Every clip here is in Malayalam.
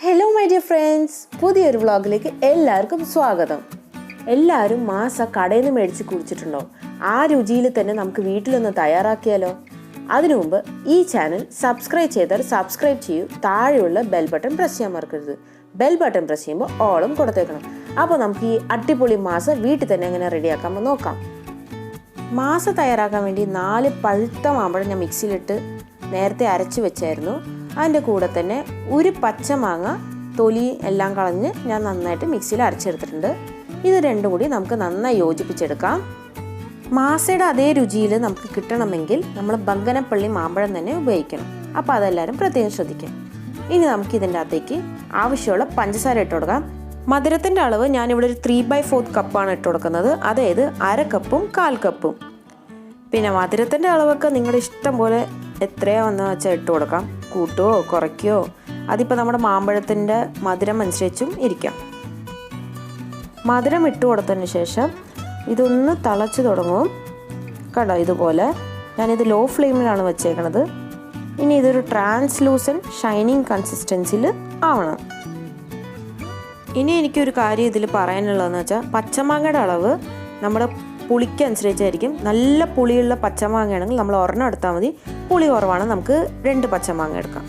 ഹലോ മൈ ഡിയർ ഫ്രണ്ട്സ്, പുതിയൊരു വ്ളോഗിലേക്ക് എല്ലാവർക്കും സ്വാഗതം. എല്ലാവരും മാസ കടയിൽ നിന്ന് മേടിച്ച് കുടിച്ചിട്ടുണ്ടോ? ആ രുചിയിൽ തന്നെ നമുക്ക് വീട്ടിലൊന്ന് തയ്യാറാക്കിയാലോ? അതിനു മുമ്പ് ഈ ചാനൽ സബ്സ്ക്രൈബ് ചെയ്താൽ സബ്സ്ക്രൈബ് ചെയ്യൂ. താഴെയുള്ള ബെൽ ബട്ടൺ പ്രസ് ചെയ്യാൻ മറക്കരുത്. ബെൽ ബട്ടൺ പ്രസ് ചെയ്യുമ്പോൾ ഓളും കൊടുത്തേക്കണം. അപ്പോൾ നമുക്ക് ഈ അടിപൊളി മാസ വീട്ടിൽ തന്നെ എങ്ങനെ റെഡിയാക്കാമെന്ന് നോക്കാം. മാസ തയ്യാറാക്കാൻ വേണ്ടി 4 പഴുത്ത മാമ്പഴം ഞാൻ മിക്സിയിലിട്ട് നേരത്തെ അരച്ച് വെച്ചായിരുന്നു. അതിൻ്റെ കൂടെ തന്നെ ഒരു പച്ചമാങ്ങ തൊലി എല്ലാം കളഞ്ഞ് ഞാൻ നന്നായിട്ട് മിക്സിയിൽ അരച്ചെടുത്തിട്ടുണ്ട്. ഇത് രണ്ടും കൂടി നമുക്ക് നന്നായി യോജിപ്പിച്ചെടുക്കാം. മാസയുടെ അതേ രുചിയിൽ നമുക്ക് കിട്ടണമെങ്കിൽ നമ്മൾ ബങ്കനപ്പള്ളി മാമ്പഴം തന്നെ ഉപയോഗിക്കണം. അപ്പോൾ അതെല്ലാവരും പ്രത്യേകം ശ്രദ്ധിക്കാം. ഇനി നമുക്ക് ഇതിൻ്റെ അകത്തേക്ക് ആവശ്യമുള്ള പഞ്ചസാര ഇട്ട് കൊടുക്കാം. മധുരത്തിൻ്റെ അളവ് ഞാനിവിടെ ഒരു 3/4 കപ്പാണ് ഇട്ട് കൊടുക്കുന്നത്, അതായത് 1/2 കപ്പും 1/4 കപ്പും. പിന്നെ മധുരത്തിൻ്റെ അളവൊക്കെ നിങ്ങളുടെ ഇഷ്ടം പോലെ എത്രയോ വന്ന് വെച്ചാൽ ഇട്ട് കൊടുക്കാം. കൂട്ടുകയോ കുറയ്ക്കുകയോ അതിപ്പോൾ നമ്മുടെ മാമ്പഴത്തിൻ്റെ മധുരം അനുസരിച്ചും ഇരിക്കാം. മധുരം ഇട്ട് കൊടുത്തതിന് ശേഷം ഇതൊന്ന് തിളച്ച് തുടങ്ങും. കണ്ടോ, ഇതുപോലെ ഞാനിത് ലോ ഫ്ലെയിമിലാണ് വെച്ചേക്കണത്. ഇനി ഇതൊരു ട്രാൻസ്ലൂസൻറ്റ് ഷൈനിങ് കൺസിസ്റ്റൻസിയിൽ ആവണം. ഇനി എനിക്കൊരു കാര്യം ഇതിൽ പറയാനുള്ളതെന്ന് വെച്ചാൽ പച്ചമാങ്ങയുടെ അളവ് നമ്മുടെ പുളിക്കനുസരിച്ചായിരിക്കും. നല്ല പുളിയുള്ള പച്ചമാങ്ങയാണെങ്കിൽ നമ്മൾ ഒരെണ്ണം എടുത്താൽ മതി. പുളി കുറവാണ് നമുക്ക് 2 പച്ചമാങ്ങ എടുക്കാം.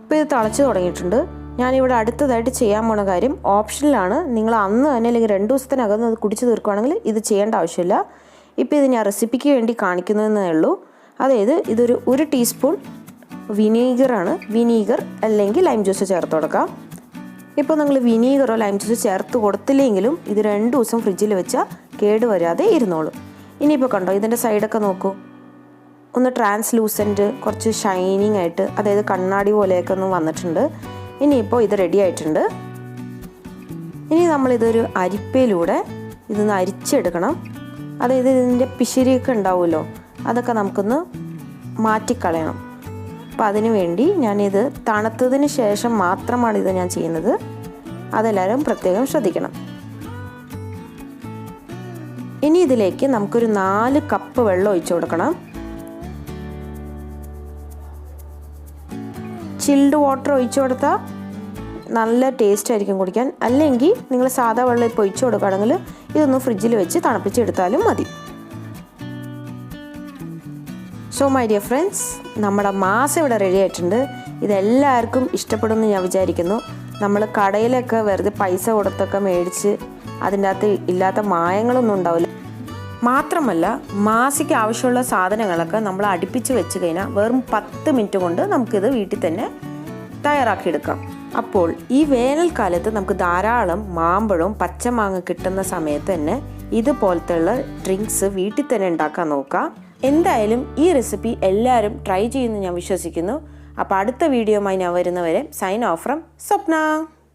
ഇപ്പോൾ ഇത് തിളച്ച് തുടങ്ങിയിട്ടുണ്ട്. ഞാനിവിടെ അടുത്തതായിട്ട് ചെയ്യാൻ പോണ കാര്യം ഓപ്ഷനിലാണ്. നിങ്ങൾ അന്ന് തന്നെ അല്ലെങ്കിൽ 2 ദിവസത്തിനകം അത് കുടിച്ച് തീർക്കുകയാണെങ്കിൽ ഇത് ചെയ്യേണ്ട ആവശ്യമില്ല. ഇപ്പോൾ ഇത് ഞാൻ റെസിപ്പിക്ക് വേണ്ടി കാണിക്കുന്നതെന്നേ ഉള്ളൂ. അതായത് ഇതൊരു 1 ടീസ്പൂൺ വിനീഗറാണ്. വിനീഗർ അല്ലെങ്കിൽ ലൈം ജ്യൂസ് ചേർത്ത് കൊടുക്കാം. ഇപ്പോൾ നിങ്ങൾ വിനീഗറോ ലൈം ജ്യൂസ് ചേർത്ത് കൊടുത്തില്ലെങ്കിലും ഇത് 2 ദിവസം ഫ്രിഡ്ജിൽ വെച്ചാൽ കേടുവരാതെ ഇരുന്നോളും. ഇനിയിപ്പോൾ കണ്ടോ, ഇതിൻ്റെ സൈഡൊക്കെ നോക്കൂ, ഒന്ന് ട്രാൻസ്ലൂസൻറ്റ്, കുറച്ച് ഷൈനിങ് ആയിട്ട്, അതായത് കണ്ണാടി പോലെയൊക്കെ ഒന്ന് വന്നിട്ടുണ്ട്. ഇനിയിപ്പോൾ ഇത് റെഡി ആയിട്ടുണ്ട്. ഇനി നമ്മളിതൊരു അരിപ്പയിലൂടെ ഇതൊന്ന് അരിച്ചെടുക്കണം. അതായത് ഇതിൻ്റെ പിശിരിയൊക്കെ ഉണ്ടാവുമല്ലോ, അതൊക്കെ നമുക്കൊന്ന് മാറ്റിക്കളയണം. അപ്പോൾ അതിനു വേണ്ടി ഞാനിത് തണുത്തതിന് ശേഷം മാത്രമാണ് ഇത് ഞാൻ ചെയ്യുന്നത്. അതെല്ലാവരും പ്രത്യേകം ശ്രദ്ധിക്കണം. ഇനി ഇതിലേക്ക് നമുക്കൊരു 4 കപ്പ് വെള്ളം ഒഴിച്ചു കൊടുക്കണം. ചിൽഡ് വാട്ടർ ഒഴിച്ചു കൊടുത്താൽ നല്ല ടേസ്റ്റ് ആയിരിക്കും കുടിക്കാൻ. അല്ലെങ്കിൽ നിങ്ങൾ സാധാ വെള്ളം ഇപ്പോൾ ഒഴിച്ചു കൊടുക്കുകയാണെങ്കിൽ ഇതൊന്ന് ഫ്രിഡ്ജിൽ വെച്ച് തണുപ്പിച്ചെടുത്താലും മതി. സോ മൈ ഡിയർ ഫ്രണ്ട്സ്, നമ്മുടെ മാസ ഇവിടെ റെഡി ആയിട്ടുണ്ട്. ഇതെല്ലാവർക്കും ഇഷ്ടപ്പെടുമെന്ന് ഞാൻ വിചാരിക്കുന്നു. നമ്മൾ കടയിലൊക്കെ വെറുതെ പൈസ കൊടുത്തൊക്കെ മേടിച്ച് അതിൻ്റെ അകത്ത് ഇല്ലാത്ത മായങ്ങളൊന്നും ഉണ്ടാവില്ല. മാത്രമല്ല മാസയ്ക്ക് ആവശ്യമുള്ള സാധനങ്ങളൊക്കെ നമ്മൾ അടുപ്പിച്ച് വെച്ച് കഴിഞ്ഞാൽ വെറും 10 മിനിറ്റ് കൊണ്ട് നമുക്കിത് വീട്ടിൽ തന്നെ തയ്യാറാക്കിയെടുക്കാം. അപ്പോൾ ഈ വേനൽക്കാലത്ത് നമുക്ക് ധാരാളം മാമ്പഴവും പച്ചമാങ്ങ കിട്ടുന്ന സമയത്ത് തന്നെ ഇതുപോലത്തെയുള്ള ഡ്രിങ്ക്സ് വീട്ടിൽ തന്നെ ഉണ്ടാക്കാൻ നോക്കാം. എന്തായാലും ഈ റെസിപ്പി എല്ലാവരും ട്രൈ ചെയ്യുമെന്ന് ഞാൻ വിശ്വസിക്കുന്നു. അപ്പോൾ അടുത്ത വീഡിയോയുമായി ഞാൻ വരുന്നവരെ സൈൻ ഓഫ് ഫ്രം സ്വപ്ന.